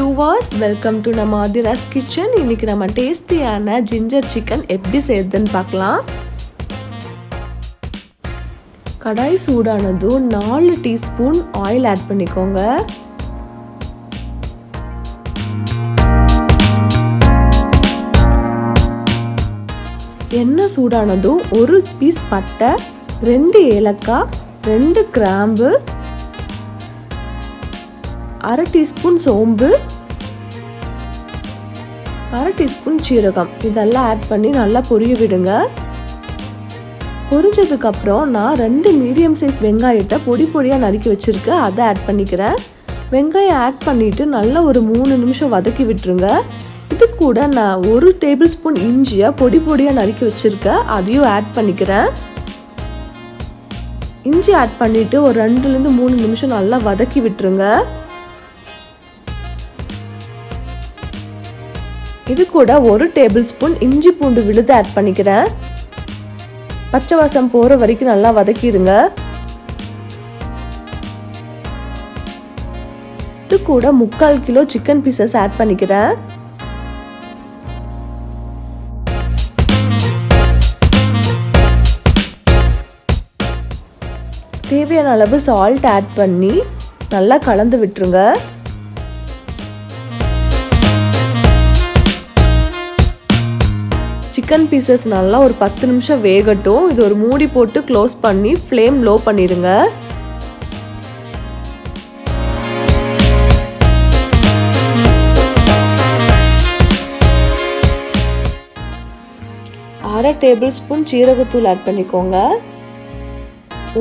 viewers, welcome to நம்ம Aathiras kitchen. இன்னைக்கு நம்ம டேஸ்டியான ஜிஞ்சர் சிக்கன் எப்படி செய்யறதுன்னு பார்க்கலாம். கடாய் சூடானதும் 4 டீஸ்பூன் ஆயில் ஆட் பண்ணிக்கோங்க. எண்ணெய் சூடானதும் ஒரு பீஸ் பட்டை, 2 ஏலக்காய், 2 கிராம்பு, 1/2 டீஸ்பூன் சோம்பு, 1/2 டீஸ்பூன் சீரகம் இதெல்லாம் ஆட் பண்ணி நல்லா பொரிய விடுங்க. பொரிஞ்சதுக்கு அப்புறம் நான் 2 மீடியம் சைஸ் வெங்காயத்தை பொடி பொடியாக நறுக்கி வச்சிருக்கேன், அதை ஆட் பண்ணிக்கிறேன். வெங்காயம் ஆட் பண்ணிட்டு நல்லா ஒரு 3 நிமிஷம் வதக்கி விட்டுருங்க. இது கூட நான் 1 டேபிள் ஸ்பூன் இஞ்சியை பொடி பொடியாக நறுக்கி வச்சிருக்கேன், அதையும் ஆட் பண்ணிக்கிறேன். இஞ்சி ஆட் பண்ணிட்டு ஒரு 2லேருந்து 3 நிமிஷம் நல்லா வதக்கி விட்டுருங்க. இது கூட 1 டேபிள் ஸ்பூன் இஞ்சி பூண்டு விழுது ஆட் பண்ணிக்கிறேன். பச்சை வாசம் போற வரைக்கும் நல்லா வதக்கிடுங்க. இது கூட 3/4 கிலோ சிக்கன் பீசஸ் ஆட் பண்ணிக்கிறேன். தேவையான அளவு சால்ட் ஆட் பண்ணி நல்லா கலந்து விட்டுருங்க. சிக்கன் பீசஸ் நல்லா ஒரு 10 நிமிஷம் வேகட்டும். இது ஒரு மூடி போட்டு க்ளோஸ் பண்ணி ஃப்ளேம் லோ பண்ணிடுங்க. அரை டேபிள் ஸ்பூன் சீரகத்தூள் ஆட் பண்ணிக்கோங்க.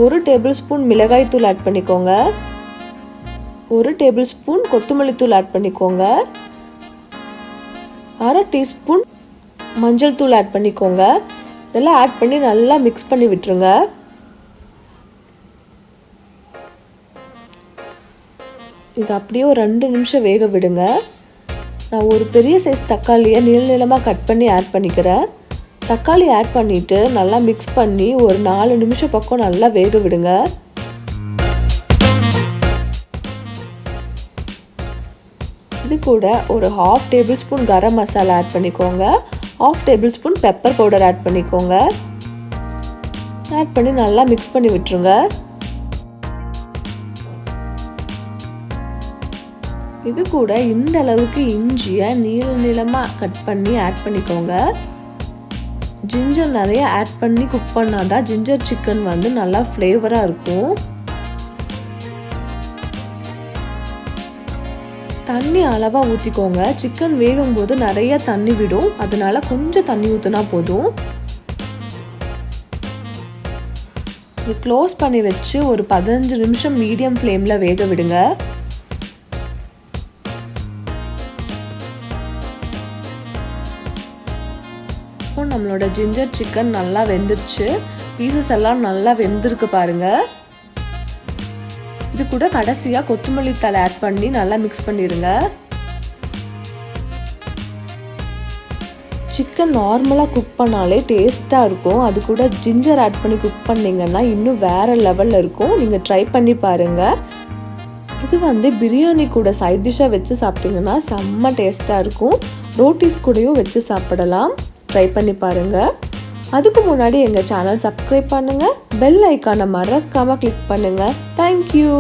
1 டேபிள் ஸ்பூன் மிளகாய் தூள் ஆட் பண்ணிக்கோங்க. 1 டேபிள் ஸ்பூன் கொத்தமல்லி தூள் ஆட் பண்ணிக்கோங்க. 1/2 டீஸ்பூன் மஞ்சள் தூள் ஆட் பண்ணிக்கோங்க. இதெல்லாம் ஆட் பண்ணி நல்லா மிக்ஸ் பண்ணி விட்டுருங்க. இது அப்படியே ஒரு 2 நிமிஷம் வேக விடுங்க. நான் ஒரு பெரிய சைஸ் தக்காளியை நீளமாக கட் பண்ணி ஆட் பண்ணிக்கிறேன். தக்காளி ஆட் பண்ணிட்டு நல்லா மிக்ஸ் பண்ணி ஒரு 4 நிமிஷம் பக்கம் நல்லா வேக விடுங்க. இது கூட ஒரு 1/2 tablespoon garam masala add பண்ணிக்கோங்க. 1/2 tablespoon pepper powder add பண்ணிக்கோங்க. ஆட் பண்ணி நல்லா மிக்ஸ் பண்ணி விட்டுருங்க. இது கூட இந்த அளவுக்கு இஞ்சியை நீளமாக கட் பண்ணி ஆட் பண்ணிக்கோங்க. ஜிஞ்சர் நிறைய ஆட் பண்ணி குக் பண்ணாதான் ஜிஞ்சர் சிக்கன் வந்து நல்லா ஃப்ளேவராக இருக்கும். தண்ணி அளவாக ஊற்றிக்கோங்க. சிக்கன் வேகும்போது நிறைய தண்ணி விடும், அதனால கொஞ்சம் தண்ணி ஊற்றினா போதும். இது க்ளோஸ் பண்ணி வச்சு ஒரு 15 நிமிஷம் மீடியம் ஃப்ளேமில் வேக விடுங்க. இப்போ நம்மளோட ஜிஞ்சர் சிக்கன் நல்லா வெந்துருச்சு. பீசஸ் எல்லாம் நல்லா வெந்திருக்கு பாருங்க. இது கூட கடைசியாக கொத்தமல்லி தழை ஆட் பண்ணி நல்லா மிக்ஸ் பண்ணிடுங்க. சிக்கன் நார்மலாக குக் பண்ணாலே டேஸ்ட்டாக இருக்கும். அது கூட ஜிஞ்சர் ஆட் பண்ணி குக் பண்ணிங்கன்னா இன்னும் வேறு லெவலில் இருக்கும். நீங்கள் ட்ரை பண்ணி பாருங்கள். இது வந்து பிரியாணி கூட சைட் டிஷ்ஷாக வச்சு சாப்பிட்டிங்கன்னா செம்ம டேஸ்ட்டாக இருக்கும். ரோட்டிஸ் கூடயும் வச்சு சாப்பிடலாம். ட்ரை பண்ணி பாருங்கள். அதுக்கு முன்னாடி எங்கள் சேனல் சப்ஸ்கிரைப் பண்ணுங்கள். பெல் ஐக்கானை மறக்காமல் கிளிக் பண்ணுங்கள். தேங்க்யூ.